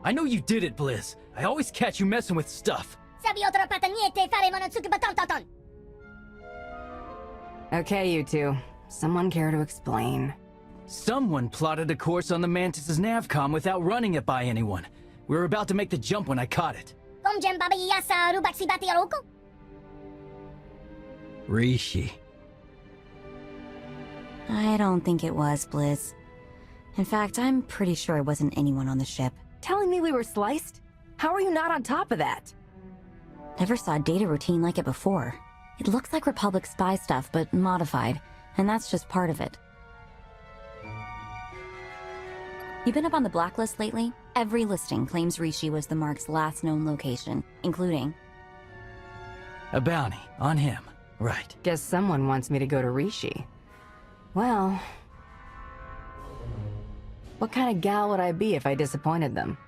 I know you did it, Blizz. I always catch you messing with stuff. Okay, you two. Someone care to explain? Someone plotted a course on the Mantis's navcom without running it by anyone. We were about to make the jump when I caught it. Rishi. I don't think it was, Blizz. In fact, I'm pretty sure it wasn't anyone on the ship. Telling me we were sliced? How are you not on top of that? Never saw a data routine like it before. It looks like Republic spy stuff, but modified, and that's just part of it. You been up on the blacklist lately? Every listing claims Rishi was the Mark's last known location, including... A bounty on him, right. Guess someone wants me to go to Rishi. Well... what kind of gal would I be if I disappointed them?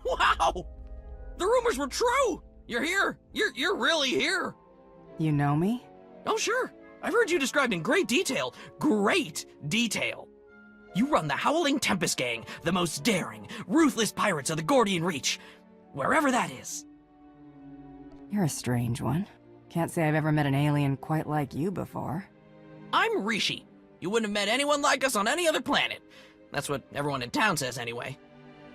Wow! The rumors were true! You're here! You're really here! You know me? Oh, sure. I've heard you described in great detail. Great detail. You run the Howling Tempest Gang, the most daring, ruthless pirates of the Gordian Reach. Wherever that is. You're a strange one. Can't say I've ever met an alien quite like you before. I'm Rishi. You wouldn't have met anyone like us on any other planet. That's what everyone in town says anyway.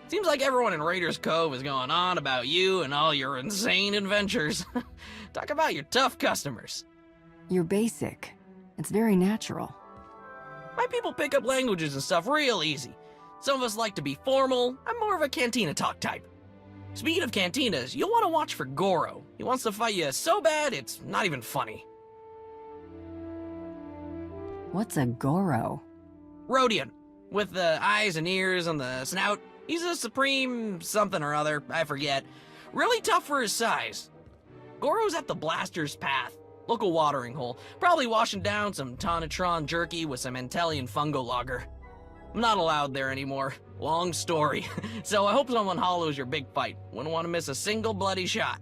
Seems like everyone in Raiders Cove is going on about you and all your insane adventures. Talk about your tough customers. You're basic. It's very natural. My people pick up languages and stuff real easy. Some of us like to be formal. I'm more of a cantina talk type. Speaking of cantinas, you'll want to watch for Goro. He wants to fight you so bad, it's not even funny. What's a Goro? Rhodian, with the eyes and ears and the snout. He's a supreme something or other, I forget. Really tough for his size. Goro's at the Blaster's Path, local watering hole, probably washing down some Tonatron jerky with some Antellian fungo lager. I'm not allowed there anymore. Long story. So I hope someone hollows your big fight. Wouldn't want to miss a single bloody shot.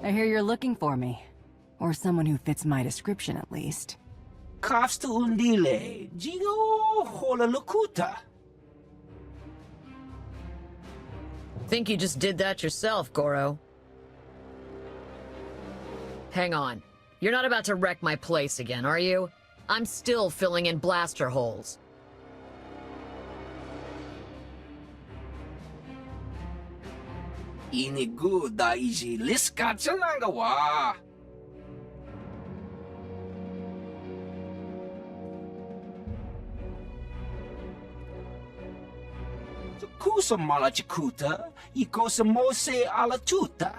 I hear you're looking for me. Or someone who fits my description, at least. Kafsta undile, Jigo hola lokuta. Think you just did that yourself, Goro. Hang on. You're not about to wreck my place again, are you? I'm still filling in blaster holes. Inigu daiji liskat sanagawa. sa malachikuta, iko sa mose ala tuta.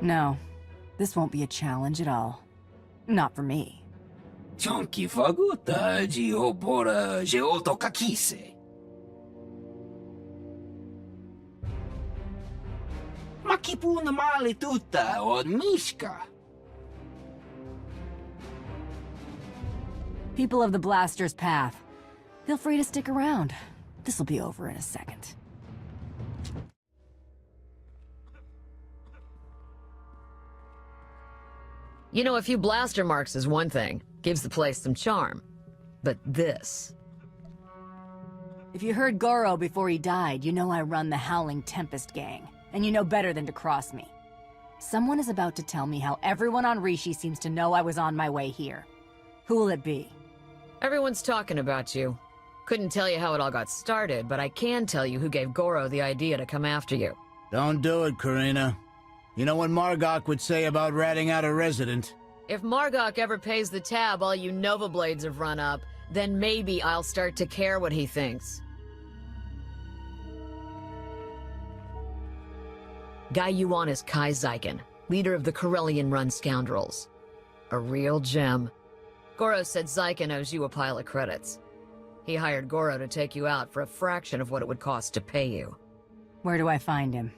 No, this won't be a challenge at all. Not for me. Chonki faguta, jiobora, jeoto kakise. Makipuna mali tuta od mishka. People of the Blaster's Path, feel free to stick around. This'll be over in a second. You know, a few blaster marks is one thing. Gives the place some charm. But this... If you heard Goro before he died, you know I run the Howling Tempest gang. And you know better than to cross me. Someone is about to tell me how everyone on Rishi seems to know I was on my way here. Who will it be? Everyone's talking about you. Couldn't tell you how it all got started, but I can tell you who gave Goro the idea to come after you. Don't do it, Karina. You know what Margok would say about ratting out a resident? If Margok ever pays the tab all you Nova Blades have run up, then maybe I'll start to care what he thinks. Guy you want is Kai Zykan, leader of the Corellian-run scoundrels. A real gem. Goro said Zykan owes you a pile of credits. He hired Goro to take you out for a fraction of what it would cost to pay you. Where do I find him?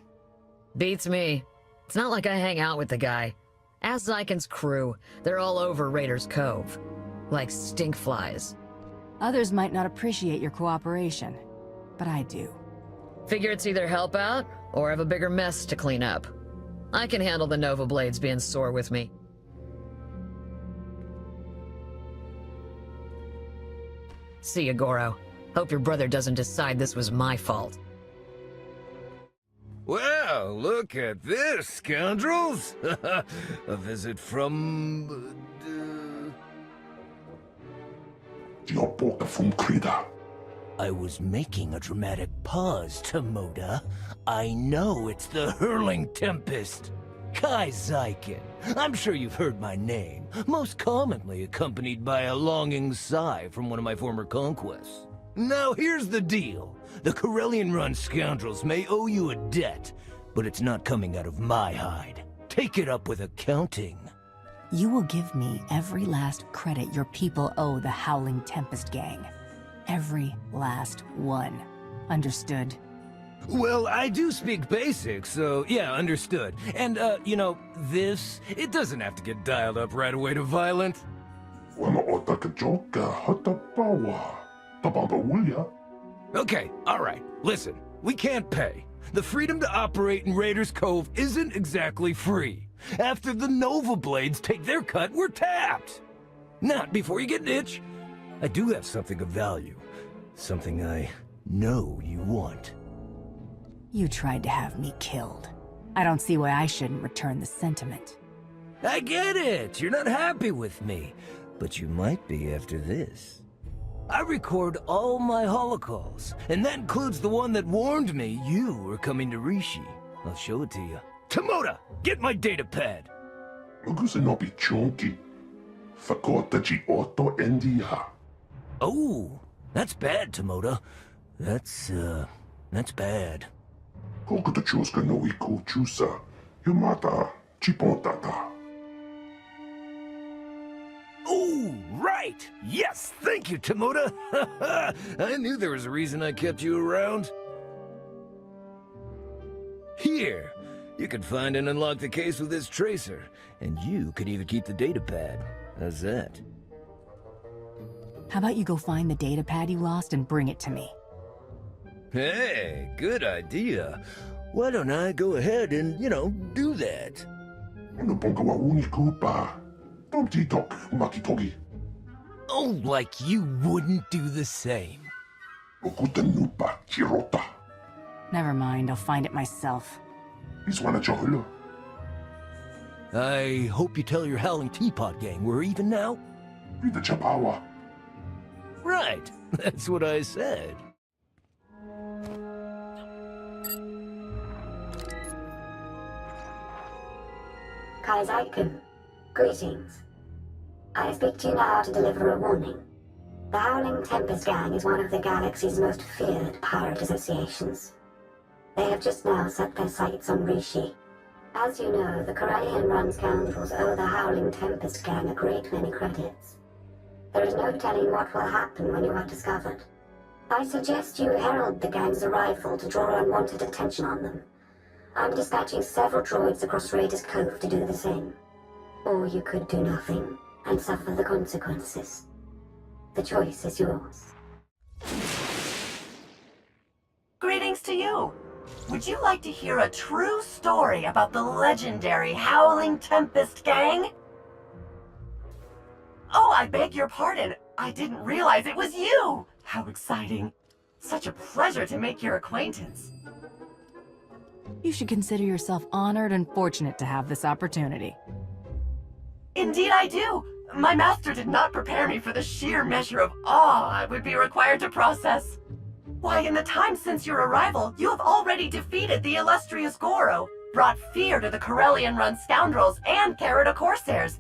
Beats me. It's not like I hang out with the guy. Ask Zykan's crew. They're all over Raiders Cove. Like stinkflies. Others might not appreciate your cooperation, but I do. Figure it's either help out, or have a bigger mess to clean up. I can handle the Nova Blades being sore with me. See ya, Goro. Hope your brother doesn't decide this was my fault. Well, look at this, scoundrels! A visit from... I was making a dramatic pause, Tomoda. I know it's the Hurling Tempest. Kai Zykan. I'm sure you've heard my name, most commonly accompanied by a longing sigh from one of my former conquests. Now here's the deal. The Corellian-run scoundrels may owe you a debt, but it's not coming out of my hide. Take it up with accounting. You will give me every last credit your people owe the Howling Tempest gang. Every last one. Understood? Well, I do speak basics, so yeah, understood. And, you know, this, it doesn't have to get dialed up right away to violent. Okay, alright, listen, we can't pay. The freedom to operate in Raiders Cove isn't exactly free. After the Nova Blades take their cut, we're tapped. Not before you get an itch. I do have something of value. Something I know you want. You tried to have me killed. I don't see why I shouldn't return the sentiment. I get it, you're not happy with me. But you might be after this. I record all my holocalls, and that includes the one that warned me you were coming to Rishi. I'll show it to you. Tomoda, get my data pad! Oh, that's bad, Tomoda. That's bad. Oh, right! Yes, thank you, Tomoda! I knew there was a reason I kept you around. Here, you can find and unlock the case with this tracer, and you could even keep the datapad. How's that? How about you go find the datapad you lost and bring it to me? Hey, good idea. Why don't I go ahead and, you know, do that? Oh, like you wouldn't do the same. Never mind, I'll find it myself. I hope you tell your Howling Teapot gang we're even now. Right, that's what I said. Kai Zykan, greetings. I speak to you now to deliver a warning. The Howling Tempest Gang is one of the galaxy's most feared pirate associations. They have just now set their sights on Rishi. As you know, the Corellian-run scoundrels owe the Howling Tempest Gang a great many credits. There is no telling what will happen when you are discovered. I suggest you herald the gang's arrival to draw unwanted attention on them. I'm dispatching several droids across Raiders Cove to do the same. Or you could do nothing and suffer the consequences. The choice is yours. Greetings to you! Would you like to hear a true story about the legendary Howling Tempest Gang? Oh, I beg your pardon. I didn't realize it was you! How exciting. Such a pleasure to make your acquaintance. You should consider yourself honored and fortunate to have this opportunity. Indeed I do! My master did not prepare me for the sheer measure of awe I would be required to process. Why, in the time since your arrival, you have already defeated the illustrious Goro, brought fear to the Corellian-run scoundrels, and carried a Corsairs.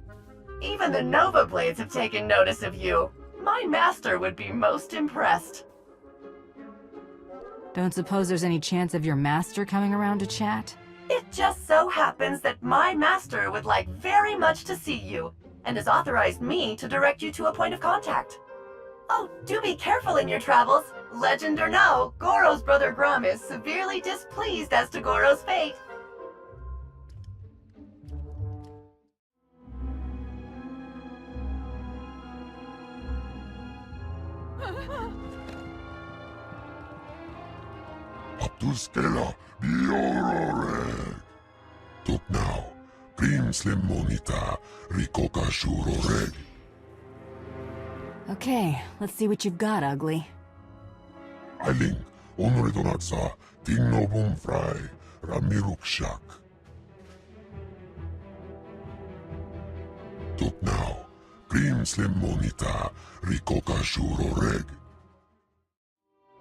Even the Nova Blades have taken notice of you. My master would be most impressed. Don't suppose there's any chance of your master coming around to chat? It just so happens that my master would like very much to see you, and has authorized me to direct you to a point of contact. Oh, do be careful in your travels. Legend or no, Goro's brother Grum is severely displeased as to Goro's fate. Aptuskela biororeg. Tuk now, Prim Slim Monita, Rikoka Shuroreg. Okay, let's see what you've got, ugly. Ailing, Onredonatsa, Tingno Bumfry, Ramirukshak. Tuk now, Prim Slim Monita, Rikoka Shuroreg.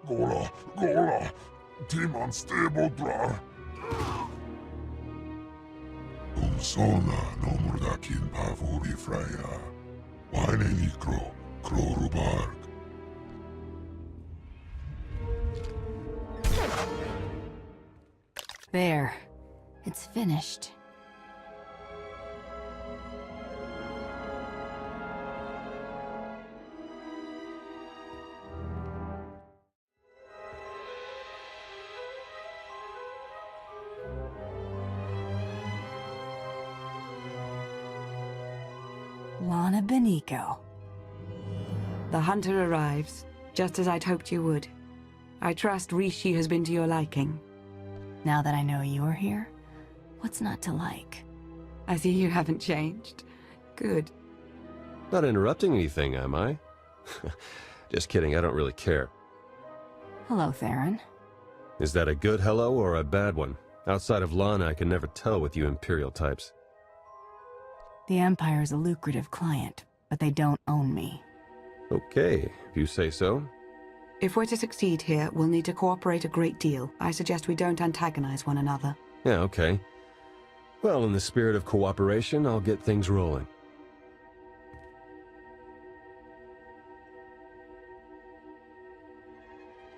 Gola, Gola, Timan Stebodrar. Umsona no Murdakin Pavuri Freya. Wine Likro, Krorubarg. There. It's finished. Lana Beniko. The hunter arrives, just as I'd hoped you would. I trust Rishi has been to your liking. Now that I know you're here, what's not to like? I see you haven't changed. Good. Not interrupting anything, am I? Just kidding, I don't really care. Hello, Theron. Is that a good hello or a bad one? Outside of Lana, I can never tell with you Imperial types. The Empire's a lucrative client, but they don't own me. Okay, if you say so. If we're to succeed here, we'll need to cooperate a great deal. I suggest we don't antagonize one another. Yeah, okay. Well, in the spirit of cooperation, I'll get things rolling.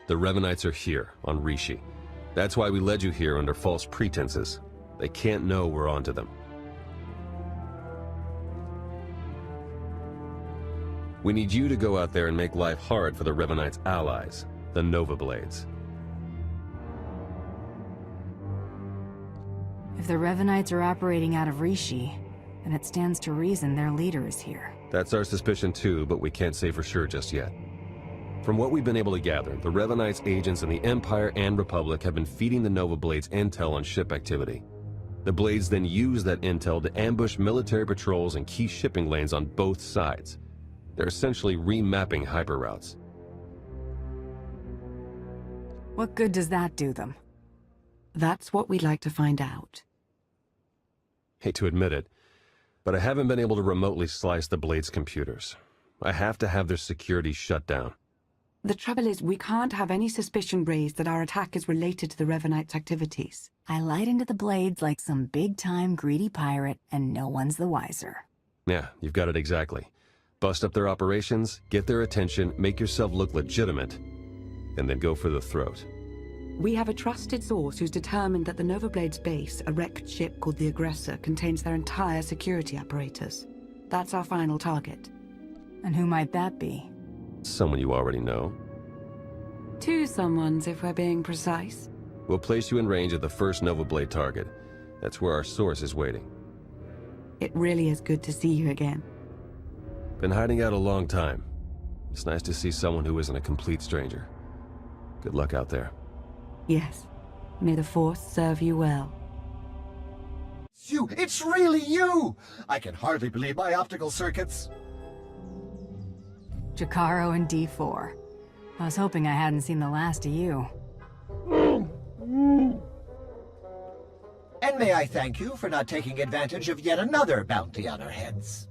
The Revanites are here, on Rishi. That's why we led you here under false pretenses. They can't know we're onto them. We need you to go out there and make life hard for the Revanites' allies, the Nova Blades. If the Revanites are operating out of Rishi, then it stands to reason their leader is here. That's our suspicion too, but we can't say for sure just yet. From what we've been able to gather, the Revanites' agents in the Empire and Republic have been feeding the Nova Blades intel on ship activity. The Blades then use that intel to ambush military patrols and key shipping lanes on both sides. They're essentially remapping hyperroutes. What good does that do them? That's what we'd like to find out. Hate to admit it, but I haven't been able to remotely slice the Blades' computers. I have to have their security shut down. The trouble is, we can't have any suspicion raised that our attack is related to the Revanites' activities. I lied into the Blades like some big-time greedy pirate, and no one's the wiser. Yeah, you've got it exactly. Bust up their operations, get their attention, make yourself look legitimate, and then go for the throat. We have a trusted source who's determined that the Nova Blade's base, a wrecked ship called the Aggressor, contains their entire security apparatus. That's our final target. And who might that be? Someone you already know. Two someones, if we're being precise. We'll place you in range of the first Nova Blade target. That's where our source is waiting. It really is good to see you again. Been hiding out a long time. It's nice to see someone who isn't a complete stranger. Good luck out there. Yes. May the Force serve you well. You! It's really you! I can hardly believe my optical circuits. Jakaro and D4. I was hoping I hadn't seen the last of you. And may I thank you for not taking advantage of yet another bounty on our heads.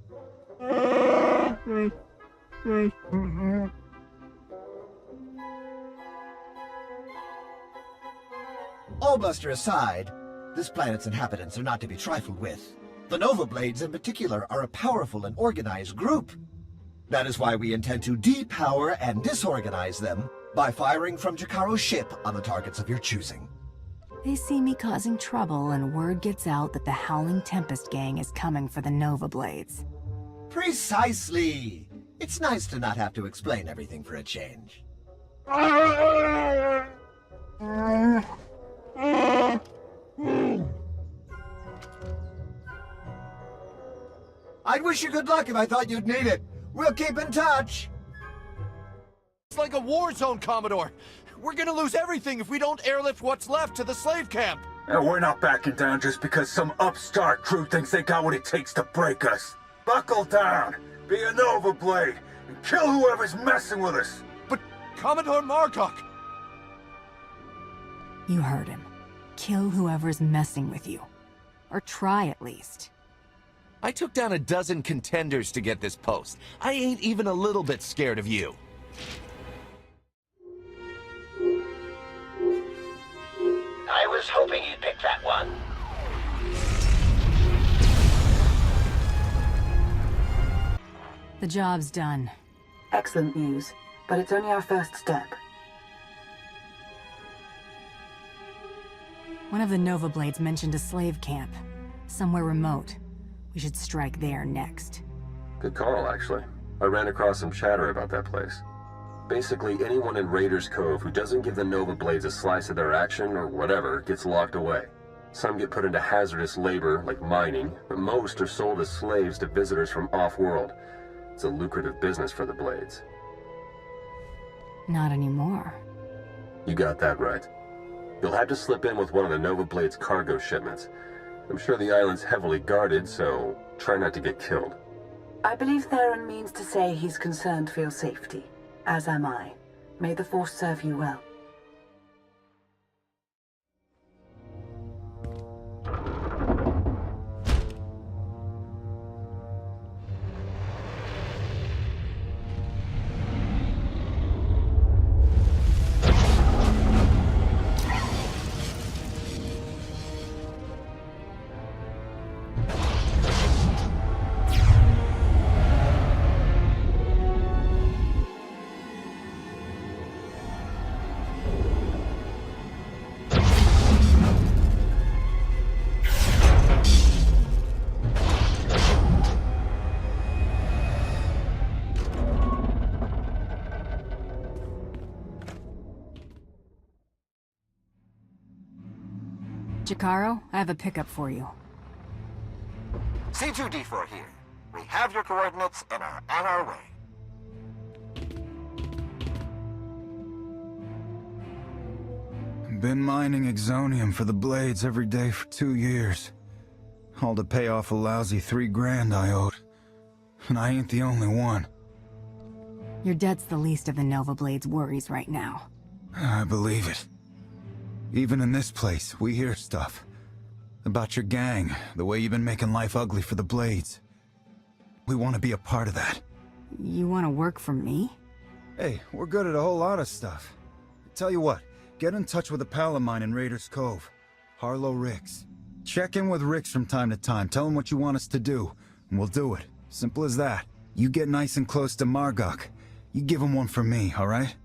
All bluster aside, this planet's inhabitants are not to be trifled with. The Nova Blades in particular are a powerful and organized group. That is why we intend to depower and disorganize them by firing from Jakaro's ship on the targets of your choosing. They see me causing trouble and word gets out that the Howling Tempest gang is coming for the Nova Blades. Precisely! It's nice to not have to explain everything for a change. I'd wish you good luck if I thought you'd need it. We'll keep in touch. It's like a war zone, Commodore. We're gonna lose everything if we don't airlift what's left to the slave camp. And we're not backing down just because some upstart crew thinks they got what it takes to break us. Buckle down, be a Nova Blade, and kill whoever's messing with us. But Commodore Marcock... You heard him. Kill whoever's messing with you. Or try at least. I took down a dozen contenders to get this post. I ain't even a little bit scared of you. I was hoping you'd pick that one. The job's done. Excellent news, but it's only our first step. One of the Nova Blades mentioned a slave camp. Somewhere remote. We should strike there next. Good call, actually. I ran across some chatter about that place. Basically, anyone in Raiders Cove who doesn't give the Nova Blades a slice of their action or whatever gets locked away. Some get put into hazardous labor, like mining, but most are sold as slaves to visitors from off-world. It's a lucrative business for the Blades. Not anymore. You got that right. You'll have to slip in with one of the Nova Blade's cargo shipments. I'm sure the island's heavily guarded, so try not to get killed. I believe Theron means to say he's concerned for your safety, as am I. May the Force serve you well. Jakaro, I have a pickup for you. C2D4 here. We have your coordinates and are on our way. Been mining exonium for the Blades every day for 2 years. All to pay off a lousy $3 grand I owed. And I ain't the only one. Your debt's the least of the Nova Blade's worries right now. I believe it. Even in this place, we hear stuff. About your gang, the way you've been making life ugly for the Blades. We want to be a part of that. You want to work for me? Hey, we're good at a whole lot of stuff. Tell you what, get in touch with a pal of mine in Raiders Cove. Harlow Ricks. Check in with Ricks from time to time, tell him what you want us to do, and we'll do it. Simple as that. You get nice and close to Margok. You give him one for me, alright?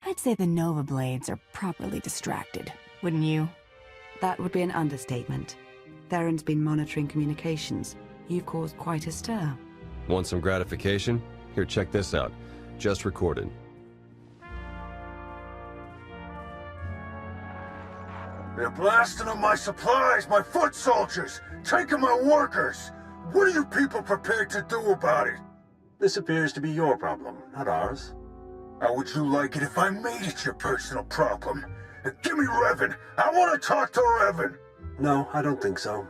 I'd say the Nova Blades are properly distracted, wouldn't you? That would be an understatement. Theron's been monitoring communications. You've caused quite a stir. Want some gratification? Here, check this out. Just recorded. They're blasting up my supplies, my foot soldiers, taking my workers. What are you people prepared to do about it? This appears to be your problem, not ours. How would you like it if I made it your personal problem? Give me Revan. I want to talk to Revan. No, I don't think so.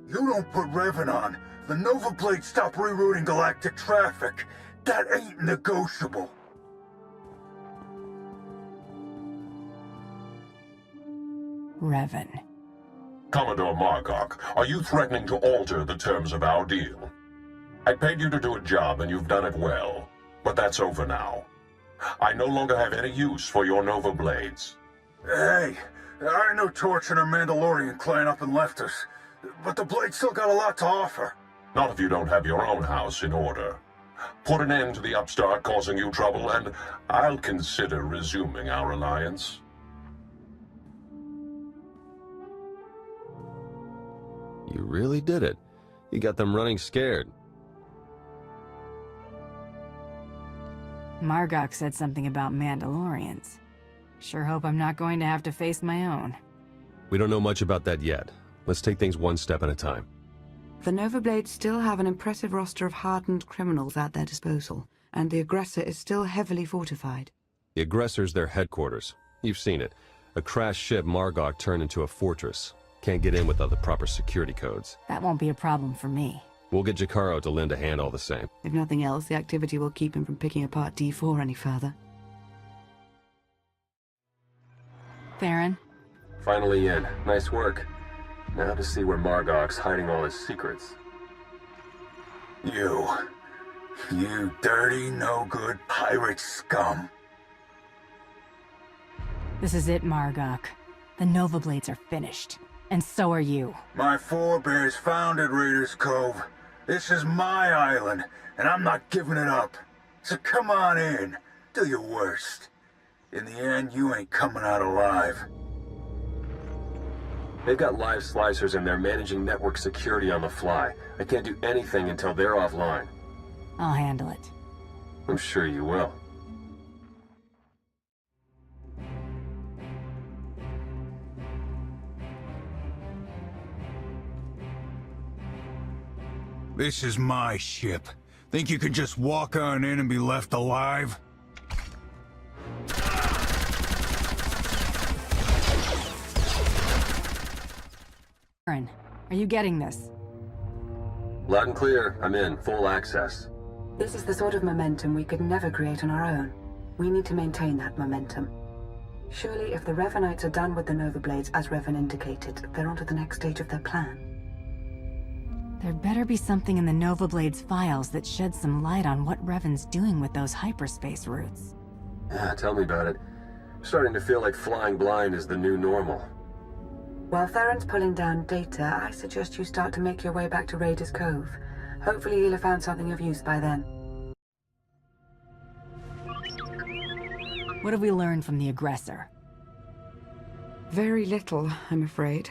You don't put Revan on. The Nova Blades stop rerouting galactic traffic. That ain't negotiable. Revan. Commodore Margok, are you threatening to alter the terms of our deal? I paid you to do a job and you've done it well, but that's over now. I no longer have any use for your Nova Blades. Hey, I know Torch and her Mandalorian clan up and left us, but the Blades still got a lot to offer. Not if you don't have your own house in order. Put an end to the upstart causing you trouble, and I'll consider resuming our alliance. You really did it. You got them running scared. Margok said something about Mandalorians. Sure hope I'm not going to have to face my own. We don't know much about that yet. Let's take things one step at a time. The Nova Blades still have an impressive roster of hardened criminals at their disposal, and the aggressor is still heavily fortified. The aggressor's their headquarters. You've seen it. A crashed ship Margok turned into a fortress. Can't get in without the proper security codes. That won't be a problem for me. We'll get Jakaro to lend a hand all the same. If nothing else, the activity will keep him from picking apart D4 any further. Theron? Finally in. Nice work. Now to see where Margok's hiding all his secrets. You dirty, no-good pirate scum. This is it, Margok. The Nova Blades are finished. And so are you. My forebears founded Raiders Cove. This is my island, and I'm not giving it up. So come on in. Do your worst. In the end, you ain't coming out alive. They've got live slicers and they're managing network security on the fly. I can't do anything until they're offline. I'll handle it. I'm sure you will. This is my ship. Think you could just walk on in and be left alive? Aaron, are you getting this? Loud and clear. I'm in. Full access. This is the sort of momentum we could never create on our own. We need to maintain that momentum. Surely if the Revanites are done with the Nova Blades, as Revan indicated, they're on to the next stage of their plan. There better be something in the Nova Blades files that sheds some light on what Revan's doing with those hyperspace routes. Yeah, tell me about it. I'm starting to feel like flying blind is the new normal. While Theron's pulling down data, I suggest you start to make your way back to Raiders Cove. Hopefully he'll have found something of use by then. What have we learned from the aggressor? Very little, I'm afraid.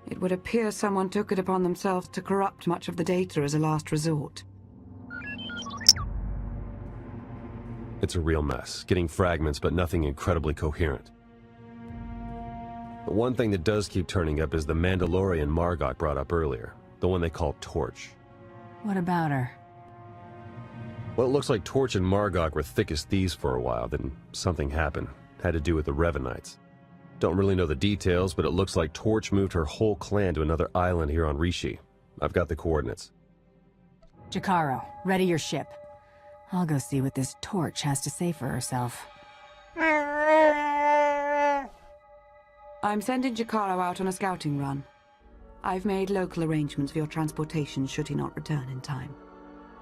It would appear someone took it upon themselves to corrupt much of the data as a last resort. It's a real mess, getting fragments but nothing incredibly coherent. The one thing that does keep turning up is the Mandalorian Margok brought up earlier, the one they call Torch. What about her? Well, it looks like Torch and Margok were thick as thieves for a while, then something happened. Had to do with the Revanites. Don't really know the details, but it looks like Torch moved her whole clan to another island here on Rishi. I've got the coordinates. Jakaro, ready your ship. I'll go see what this Torch has to say for herself. I'm sending Jakaro out on a scouting run. I've made local arrangements for your transportation should he not return in time.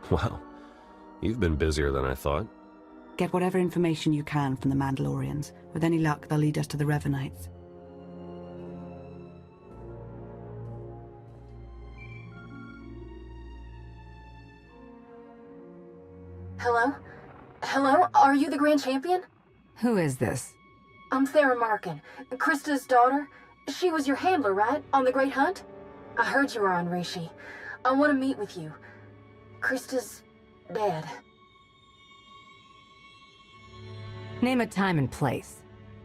Wow. You've been busier than I thought. Get whatever information you can from the Mandalorians. With any luck, they'll lead us to the Revanites. Hello? Hello? Are you the Grand Champion? Who is this? I'm Thera Markin, Krista's daughter. She was your handler, right? On the Great Hunt? I heard you were on Rishi. I want to meet with you. Krista's dead. Name a time and place.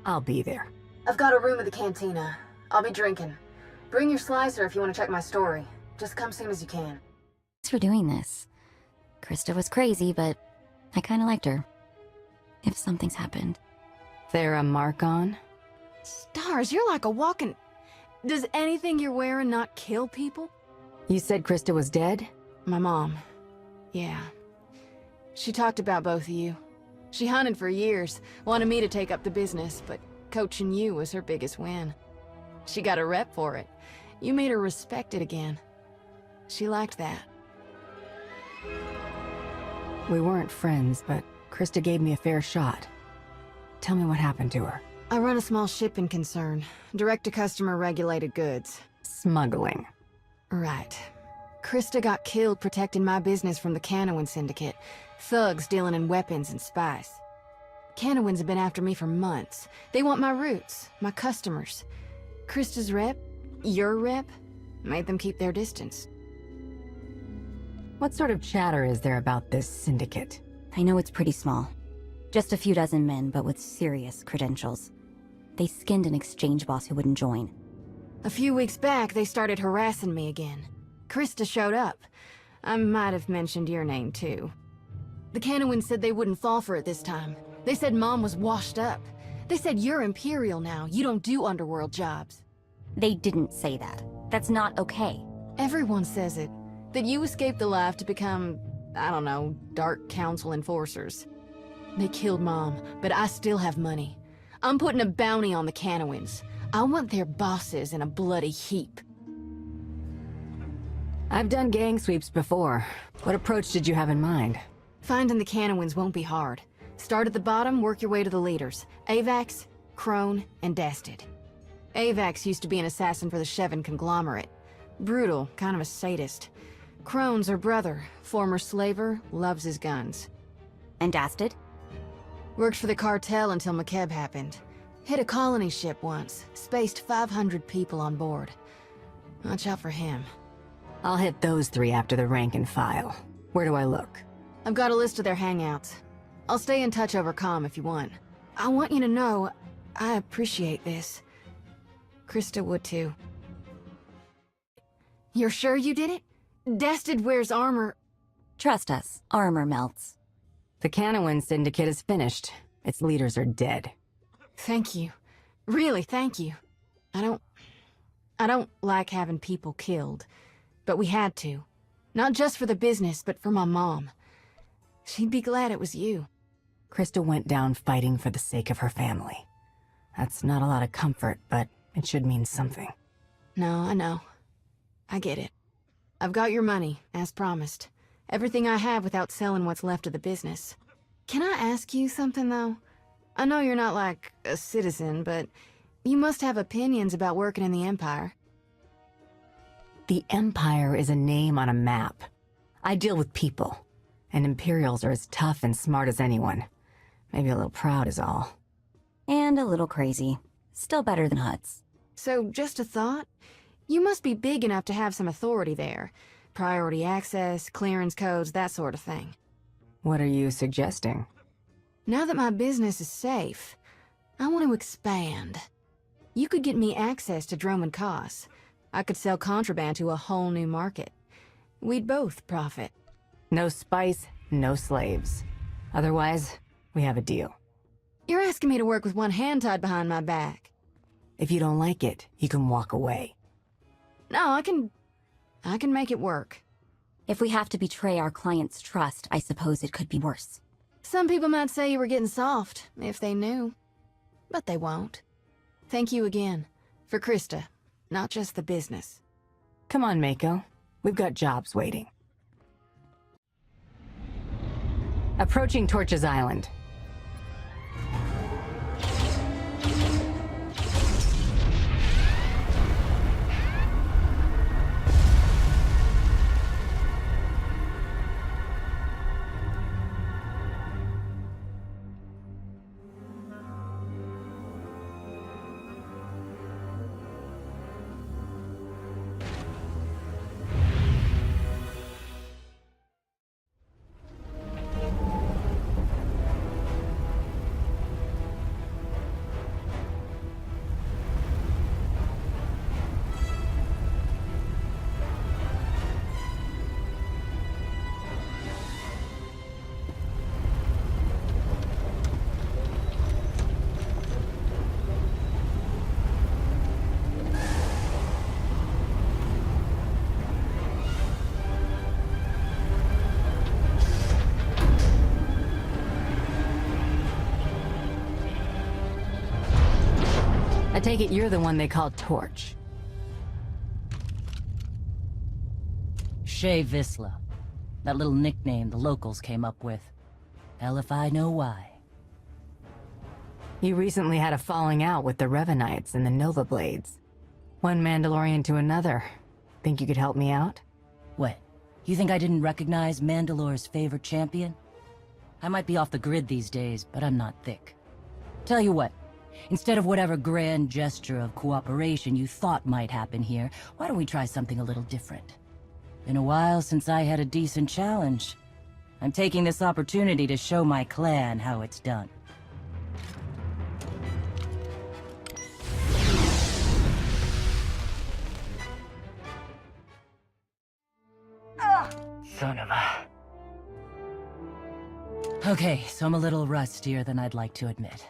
I'll be there. I've got a room at the cantina. I'll be drinking. Bring your slicer if you want to check my story. Just come soon as you can. Thanks for doing this. Krista was crazy, but I kinda liked her. If something's happened. Thera Markon? Stars, you're like a walking... Does anything you're wearing not kill people? You said Krista was dead? My mom. Yeah. She talked about both of you. She hunted for years, wanted me to take up the business, but coaching you was her biggest win. She got a rep for it. You made her respect it again. She liked that. We weren't friends, but Krista gave me a fair shot. Tell me what happened to her. I run a small shipping concern, direct-to-customer regulated goods. Smuggling. Right. Krista got killed protecting my business from the Canowin Syndicate, thugs dealing in weapons and spice. Canowins have been after me for months. They want my roots, my customers. Krista's rep, your rep, made them keep their distance. What sort of chatter is there about this syndicate? I know it's pretty small. Just a few dozen men, but with serious credentials. They skinned an exchange boss who wouldn't join. A few weeks back, they started harassing me again. Krista showed up. I might have mentioned your name, too. The Canowins said they wouldn't fall for it this time. They said Mom was washed up. They said you're Imperial now. You don't do underworld jobs. They didn't say that. That's not okay. Everyone says it. That you escaped the life to become, I don't know, Dark Council enforcers. They killed Mom, but I still have money. I'm putting a bounty on the Canowins. I want their bosses in a bloody heap. I've done gang sweeps before. What approach did you have in mind? Finding the Canowins won't be hard. Start at the bottom, work your way to the leaders. Avax, Crone, and Dastid. Avax used to be an assassin for the Shevan conglomerate. Brutal, kind of a sadist. Crone's her brother, former slaver, loves his guns. And Dastid? Worked for the cartel until McKeb happened. Hit a colony ship once, spaced 500 people on board. Watch out for him. I'll hit those three after the rank and file. Where do I look? I've got a list of their hangouts. I'll stay in touch over comm if you want. I want you to know, I appreciate this. Krista would too. You're sure you did it? Dastid wears armor. Trust us, armor melts. The Canowin Syndicate is finished. Its leaders are dead. Thank you. Really, thank you. I don't like having people killed. But we had to. Not just for the business, but for my mom. She'd be glad it was you. Krista went down fighting for the sake of her family. That's not a lot of comfort, but it should mean something. No, I know. I get it. I've got your money, as promised. Everything I have without selling what's left of the business. Can I ask you something, though? I know you're not like a citizen, but you must have opinions about working in the Empire. The Empire is a name on a map. I deal with people, and Imperials are as tough and smart as anyone. Maybe a little proud is all. And a little crazy. Still better than Hutts. So, just a thought? You must be big enough to have some authority there. Priority access, clearance codes, that sort of thing. What are you suggesting? Now that my business is safe, I want to expand. You could get me access to Droman Kos. I could sell contraband to a whole new market. We'd both profit. No spice, no slaves. Otherwise, we have a deal. You're asking me to work with one hand tied behind my back. If you don't like it, you can walk away. No, I can make it work. If we have to betray our client's trust, I suppose it could be worse. Some people might say you were getting soft, if they knew. But they won't. Thank you again. For Krista, not just the business. Come on, Mako. We've got jobs waiting. Approaching Torches Island. I take it you're the one they call Torch. Shay Visla. That little nickname the locals came up with. Hell if I know why. You recently had a falling out with the Revanites and the Nova Blades. One Mandalorian to another. Think you could help me out? What? You think I didn't recognize Mandalore's favorite champion? I might be off the grid these days, but I'm not thick. Tell you what. Instead of whatever grand gesture of cooperation you thought might happen here, why don't we try something a little different? Been a while since I had a decent challenge. I'm taking this opportunity to show my clan how it's done. Son of a... Okay, so I'm a little rustier than I'd like to admit.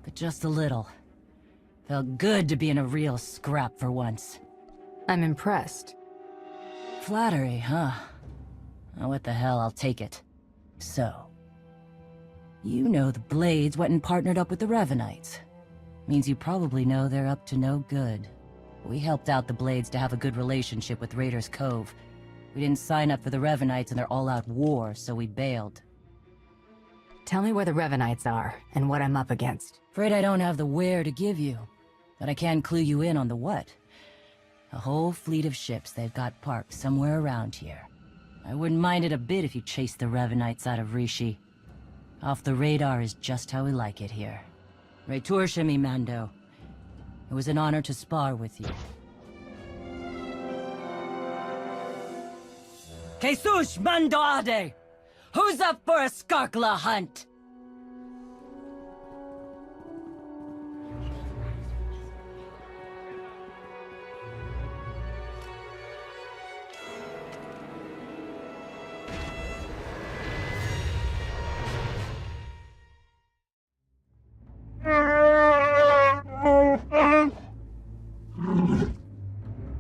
But just a little. Felt good to be in a real scrap for once. I'm impressed. Flattery, huh? Oh, what the hell, I'll take it. So, you know the Blades went and partnered up with the Revanites. Means you probably know they're up to no good. We helped out the Blades to have a good relationship with Raiders Cove. We didn't sign up for the Revanites and their all-out war, so we bailed. Tell me where the Revanites are, and what I'm up against. Afraid I don't have the where to give you, but I can clue you in on the what. A whole fleet of ships they've got parked somewhere around here. I wouldn't mind it a bit if you chased the Revanites out of Rishi. Off the radar is just how we like it here. Returche mi Mando. It was an honor to spar with you. Jesus Mandade! Who's up for a Skarkla hunt?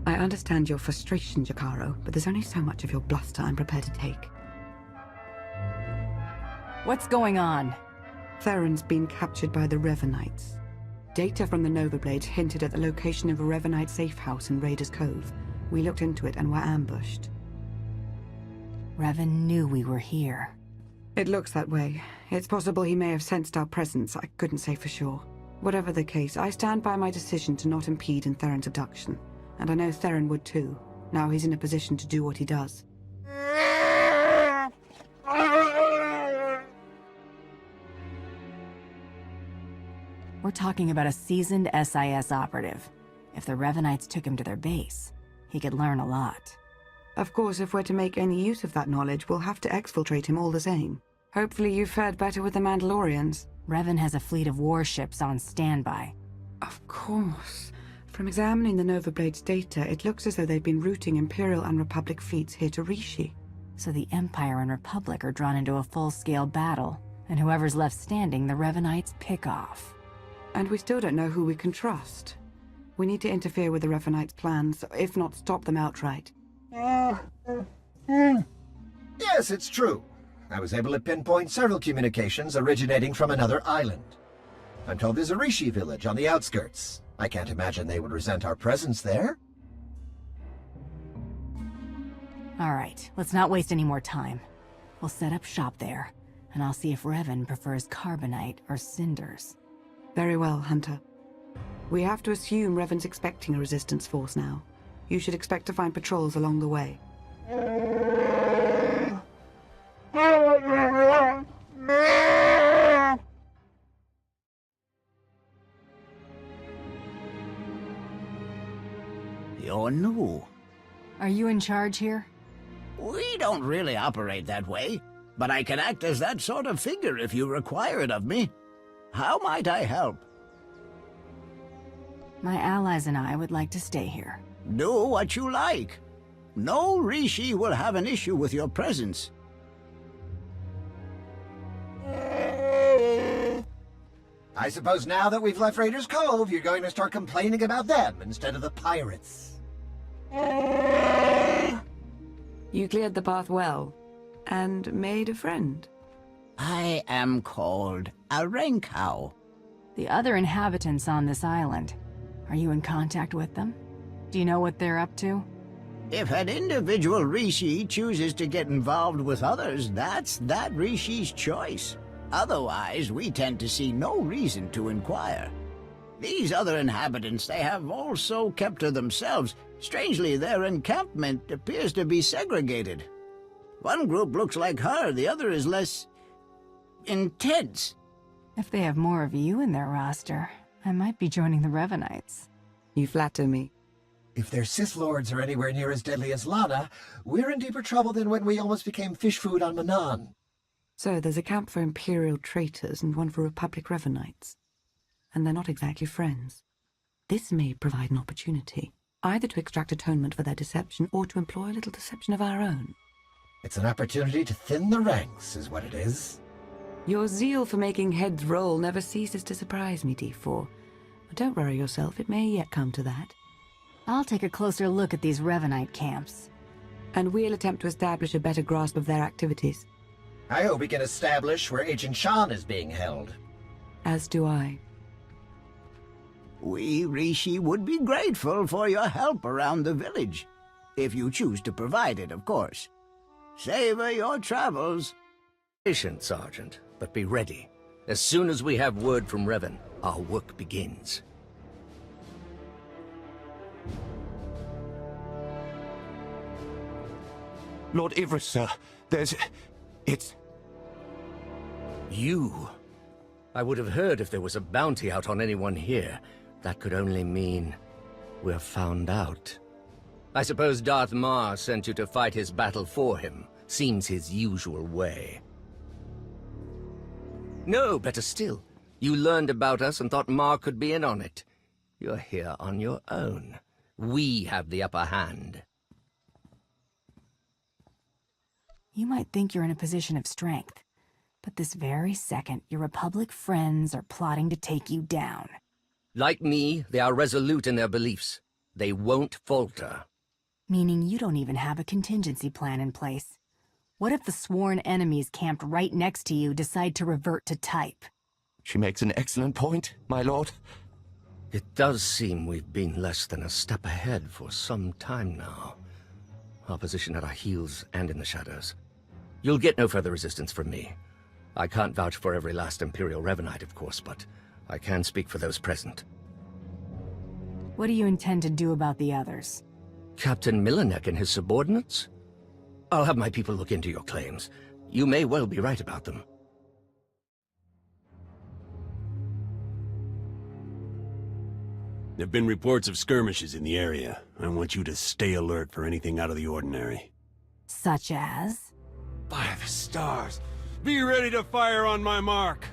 I understand your frustration, Jakaro, but there's only so much of your bluster I'm prepared to take. What's going on? Theron's been captured by the Revanites. Data from the Nova Blades hinted at the location of a Revanite safe house in Raiders Cove. We looked into it and were ambushed. Revan knew we were here. It looks that way. It's possible he may have sensed our presence. I couldn't say for sure. Whatever the case, I stand by my decision to not impede in Theron's abduction. And I know Theron would too. Now he's in a position to do what he does. We're talking about a seasoned SIS operative. If the Revanites took him to their base, he could learn a lot. Of course, if we're to make any use of that knowledge, we'll have to exfiltrate him all the same. Hopefully you've fared better with the Mandalorians. Revan has a fleet of warships on standby. Of course. From examining the Nova Blades' data, it looks as though they've been routing Imperial and Republic fleets here to Rishi. So the Empire and Republic are drawn into a full-scale battle, and whoever's left standing, the Revanites pick off. And we still don't know who we can trust. We need to interfere with the Revanites' plans, if not stop them outright. Yes, it's true. I was able to pinpoint several communications originating from another island. I'm told there's a Rishi village on the outskirts. I can't imagine they would resent our presence there. Alright, let's not waste any more time. We'll set up shop there, and I'll see if Revan prefers carbonite or cinders. Very well, Hunter. We have to assume Revan's expecting a resistance force now. You should expect to find patrols along the way. You're new. Are you in charge here? We don't really operate that way, but I can act as that sort of figure if you require it of me. How might I help? My allies and I would like to stay here. Do what you like. No Rishi will have an issue with your presence. I suppose now that we've left Raiders Cove, you're going to start complaining about them instead of the pirates. You cleared the path well, and made a friend. I am called a Renkow. The other inhabitants on this island, are you in contact with them? Do you know what they're up to? If an individual Rishi chooses to get involved with others, that's that Rishi's choice. Otherwise, we tend to see no reason to inquire. These other inhabitants, they have also kept to themselves. Strangely, their encampment appears to be segregated. One group looks like her, the other is less intense. If they have more of you in their roster, I might be joining the Revanites. You flatter me. If their Sith Lords are anywhere near as deadly as Lana, we're in deeper trouble than when we almost became fish food on Manan. So there's a camp for Imperial traitors and one for Republic Revanites. And they're not exactly friends. This may provide an opportunity, either to extract atonement for their deception or to employ a little deception of our own. It's an opportunity to thin the ranks, is what it is. Your zeal for making heads roll never ceases to surprise me, D4. But don't worry yourself, it may yet come to that. I'll take a closer look at these Revanite camps. And we'll attempt to establish a better grasp of their activities. I hope we can establish where Agent Shan is being held. As do I. We, Rishi, would be grateful for your help around the village. If you choose to provide it, of course. Savor your travels. Patient, Sergeant, but be ready. As soon as we have word from Revan, our work begins. Lord Ivris, sir, it's... You? I would have heard if there was a bounty out on anyone here. That could only mean we're found out. I suppose Darth Mar sent you to fight his battle for him. Seems his usual way. No, better still. You learned about us and thought Mar could be in on it. You're here on your own. We have the upper hand. You might think you're in a position of strength, but this very second, your Republic friends are plotting to take you down. Like me, they are resolute in their beliefs. They won't falter. Meaning you don't even have a contingency plan in place. What if the sworn enemies camped right next to you decide to revert to type? She makes an excellent point, my lord. It does seem we've been less than a step ahead for some time now. Our position at our heels and in the shadows. You'll get no further resistance from me. I can't vouch for every last Imperial Revanite, of course, but I can speak for those present. What do you intend to do about the others? Captain Milanek and his subordinates? I'll have my people look into your claims. You may well be right about them. There have been reports of skirmishes in the area. I want you to stay alert for anything out of the ordinary. Such as? By the stars! Be ready to fire on my mark!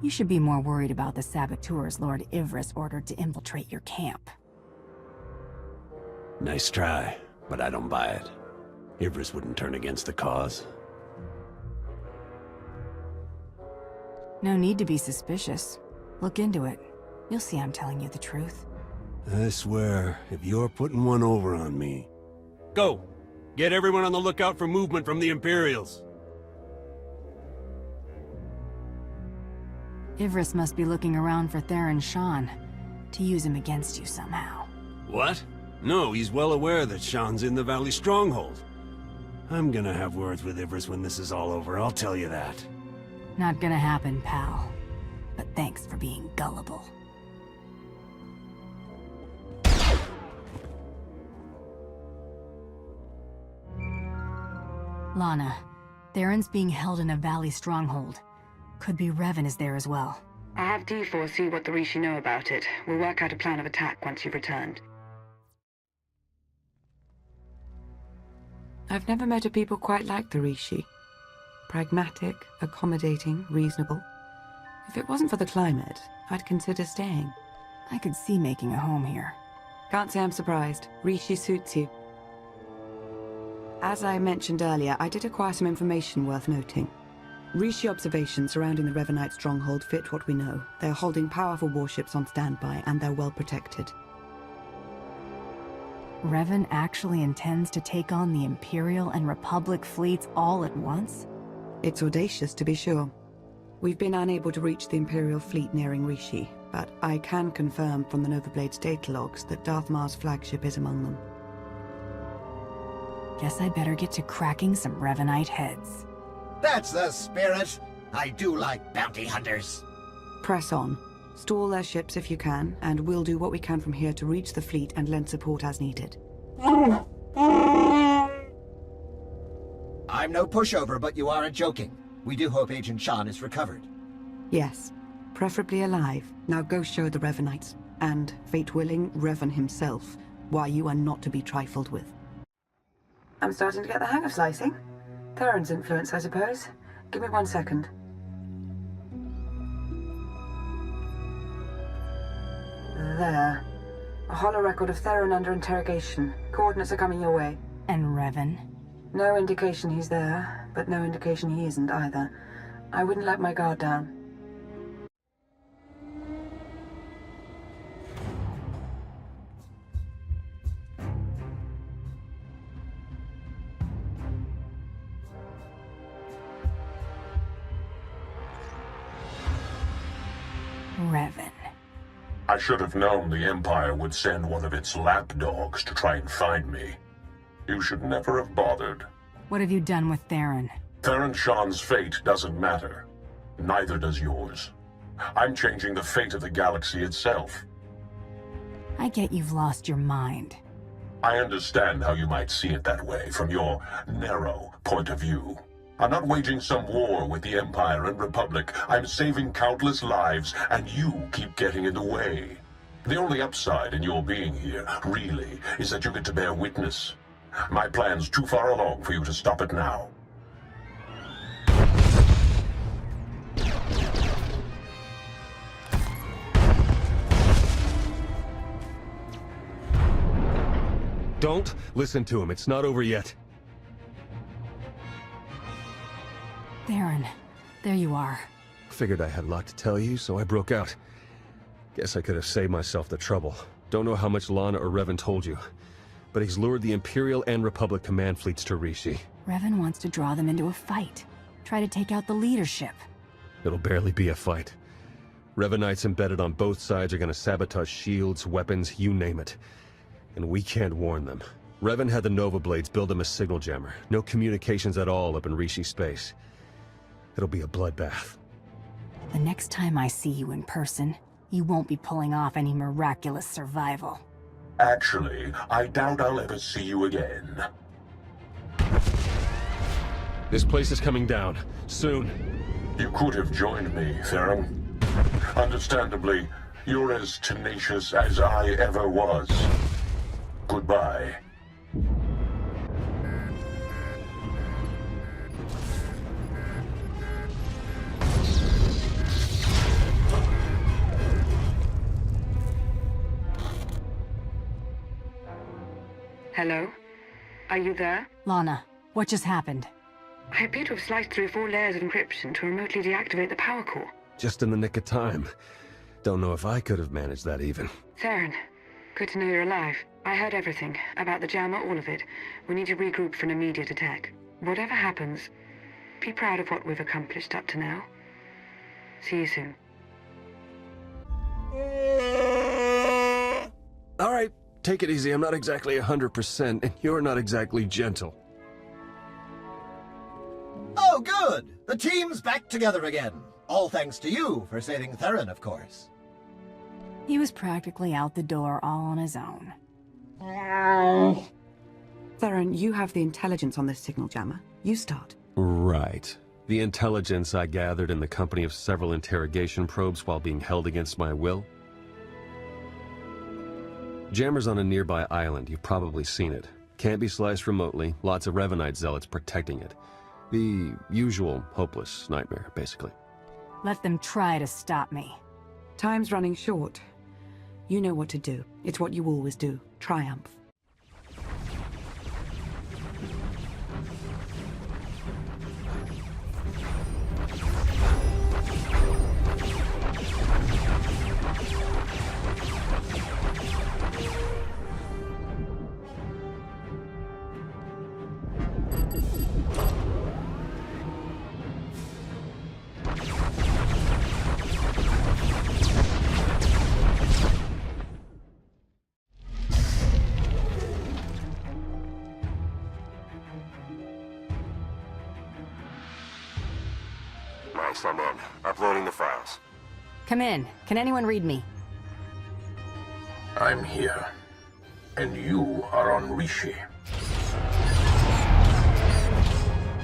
You should be more worried about the saboteurs Lord Ivris ordered to infiltrate your camp. Nice try, but I don't buy it. Ivris wouldn't turn against the cause. No need to be suspicious. Look into it. You'll see I'm telling you the truth. I swear, if you're putting one over on me... Go! Get everyone on the lookout for movement from the Imperials. Ivris must be looking around for Theron Shan, to use him against you somehow. What? No, he's well aware that Shan's in the Valley Stronghold. I'm gonna have words with Ivers when this is all over, I'll tell you that. Not gonna happen, pal. But thanks for being gullible. Lana, Theron's being held in a valley stronghold. Could be Revan is there as well. I'll have D4 see what the Rishi know about it. We'll work out a plan of attack once you've returned. I've never met a people quite like the Rishi. Pragmatic, accommodating, reasonable. If it wasn't for the climate, I'd consider staying. I could see making a home here. Can't say I'm surprised. Rishi suits you. As I mentioned earlier, I did acquire some information worth noting. Rishi observations surrounding the Revanite stronghold fit what we know. They're holding powerful warships on standby, and they're well protected. Revan actually intends to take on the Imperial and Republic fleets all at once? It's audacious, to be sure. We've been unable to reach the Imperial fleet nearing Rishi, but I can confirm from the Novablade's data logs that Darth Mar's flagship is among them. Guess I better get to cracking some Revanite heads. That's the spirit! I do like bounty hunters. Press on. Stall their ships if you can, and we'll do what we can from here to reach the fleet and lend support as needed. I'm no pushover, but you aren't joking. We do hope Agent Shan is recovered. Yes, preferably alive. Now go show the Revanites, and, fate willing, Revan himself, why you are not to be trifled with. I'm starting to get the hang of slicing. Theron's influence, I suppose. Give me 1 second. There. A hollow record of Theron under interrogation. Coordinates are coming your way. And Revan? No indication he's there, but no indication he isn't either. I wouldn't let my guard down. Revan. I should have known the Empire would send one of its lapdogs to try and find me. You should never have bothered. What have you done with Theron? Theron Shan's fate doesn't matter. Neither does yours. I'm changing the fate of the galaxy itself. I get you've lost your mind. I understand how you might see it that way from your narrow point of view. I'm not waging some war with the Empire and Republic. I'm saving countless lives, and you keep getting in the way. The only upside in your being here, really, is that you get to bear witness. My plan's too far along for you to stop it now. Don't listen to him. It's not over yet. Theron, there you are. Figured I had a lot to tell you, so I broke out. Guess I could have saved myself the trouble. Don't know how much Lana or Revan told you, but he's lured the Imperial and Republic command fleets to Rishi. Revan wants to draw them into a fight. Try to take out the leadership. It'll barely be a fight. Revanites embedded on both sides are gonna sabotage shields, weapons, you name it. And we can't warn them. Revan had the Nova Blades build him a signal jammer. No communications at all up in Rishi space. It'll be a bloodbath. The next time I see you in person, you won't be pulling off any miraculous survival. Actually, I doubt I'll ever see you again. This place is coming down. Soon. You could have joined me, Theron. Understandably, you're as tenacious as I ever was. Goodbye. Hello? Are you there? Lana, what just happened? I appear to have sliced through 4 layers of encryption to remotely deactivate the power core. Just in the nick of time. Don't know if I could have managed that even. Theron, good to know you're alive. I heard everything, about the jammer, all of it. We need to regroup for an immediate attack. Whatever happens, be proud of what we've accomplished up to now. See you soon. All right, take it easy. I'm not exactly 100%, and you're not exactly gentle. The team's back together again. All thanks to you for saving Theron, of course. He was practically out the door all on his own. Theron, you have the intelligence on this signal jammer. You start. Right. The intelligence I gathered in the company of several interrogation probes while being held against my will. Jammer's on a nearby island. You've probably seen it. Can't be sliced remotely. Lots of Revanite zealots protecting it. The usual hopeless nightmare, basically. Let them try to stop me. Time's running short. You know what to do. It's what you always do. Triumph. Nice, I'm in. Uploading the files. Come in. Can anyone read me? I'm here. And you are on Rishi.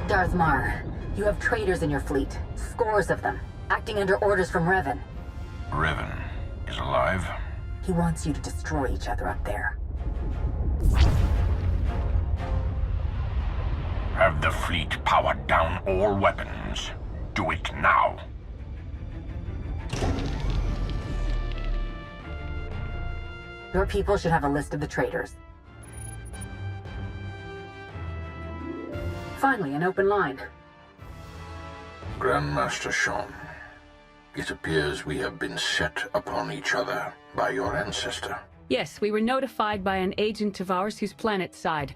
Darth Mar, you have traitors in your fleet. Scores of them. Acting under orders from Revan. Revan is alive? He wants you to destroy each other up there. Have the fleet powered down all weapons. Do it now. Your people should have a list of the traitors. Finally, an open line. Grandmaster Sean, it appears we have been set upon each other by your ancestor. Yes, we were notified by an agent of ours whose planet side.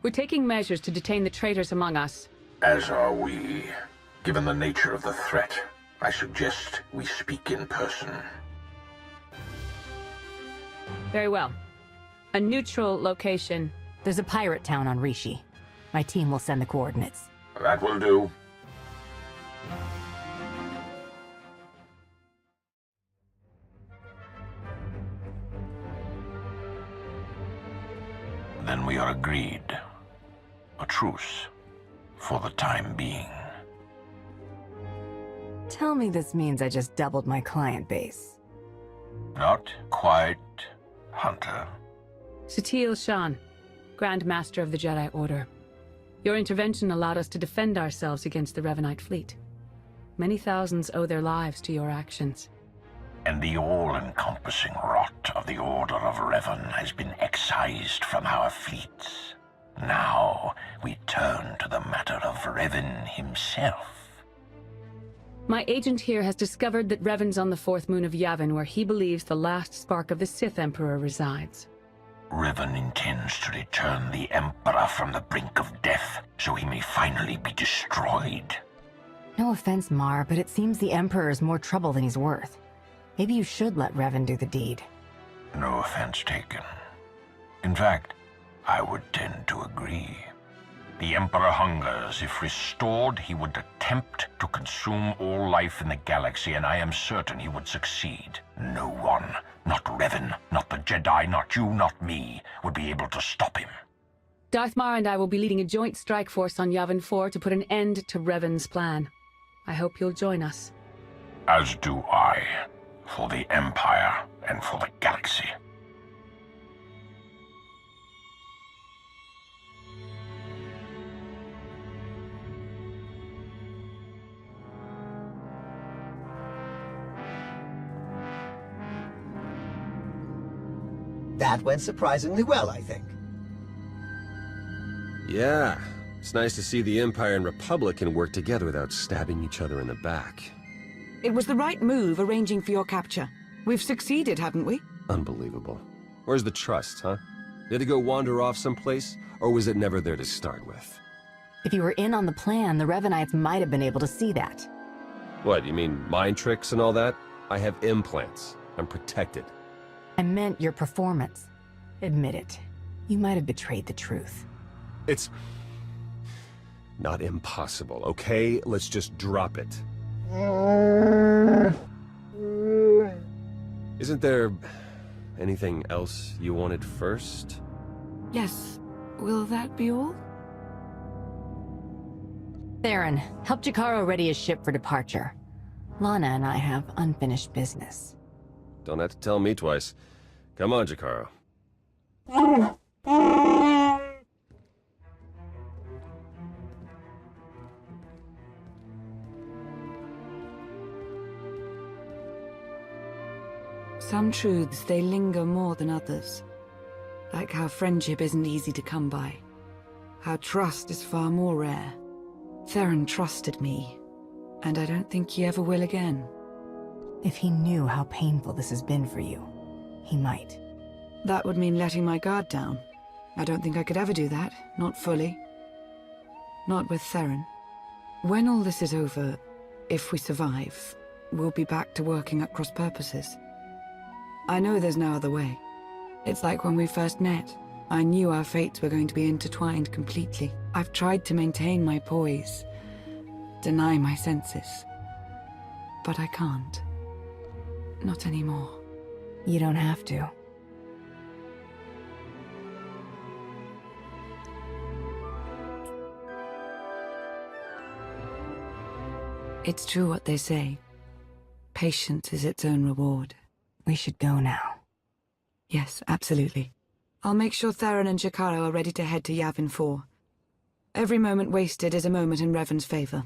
We're taking measures to detain the traitors among us. As are we. Given the nature of the threat, I suggest we speak in person. Very well. A neutral location. There's a pirate town on Rishi. My team will send the coordinates. That will do. Then we are agreed. A truce. For the time being. Tell me this means I just doubled my client base. Not quite, Hunter. Sutil Shan, Grand Master of the Jedi Order. Your intervention allowed us to defend ourselves against the Revanite fleet. Many thousands owe their lives to your actions. And the all-encompassing rot of the Order of Revan has been excised from our fleets. Now we turn to the matter of Revan himself. My agent here has discovered that Revan's on the fourth moon of Yavin, where he believes the last spark of the Sith Emperor resides. Revan intends to return the Emperor from the brink of death, so he may finally be destroyed. No offense, Mar, but it seems the Emperor is more trouble than he's worth. Maybe you should let Revan do the deed. No offense taken. In fact, I would tend to agree. The Emperor hungers. If restored, he would attempt to consume all life in the galaxy, and I am certain he would succeed. No one, not Revan, not the Jedi, not you, not me, would be able to stop him. Darth Mar and I will be leading a joint strike force on Yavin 4 to put an end to Revan's plan. I hope you'll join us. As do I, for the Empire and for the galaxy. That went surprisingly well, I think. Yeah, it's nice to see the Empire and Republic can work together without stabbing each other in the back. It was the right move arranging for your capture. We've succeeded, haven't we? Unbelievable. Where's the trust, huh? Did it go wander off someplace, or was it never there to start with? If you were in on the plan, the Revanites might have been able to see that. What, you mean mind tricks and all that? I have implants. I'm protected. I meant your performance. Admit it. You might have betrayed the truth. Not impossible, okay? Let's just drop it. Isn't there anything else you wanted first? Yes. Will that be all? Theron, help Jakaro ready his ship for departure. Lana and I have unfinished business. Don't have to tell me twice. Come on, Jakaro. Some truths, they linger more than others. Like how friendship isn't easy to come by. How trust is far more rare. Theron trusted me, and I don't think he ever will again. If he knew how painful this has been for you, he might. That would mean letting my guard down. I don't think I could ever do that, not fully. Not with Theron. When all this is over, if we survive, we'll be back to working at cross purposes. I know there's no other way. It's like when we first met. I knew our fates were going to be intertwined completely. I've tried to maintain my poise, deny my senses. But I can't. Not anymore. You don't have to. It's true what they say. Patience is its own reward. We should go now. Yes, absolutely. I'll make sure Theron and Jakaro are ready to head to Yavin 4. Every moment wasted is a moment in Revan's favor.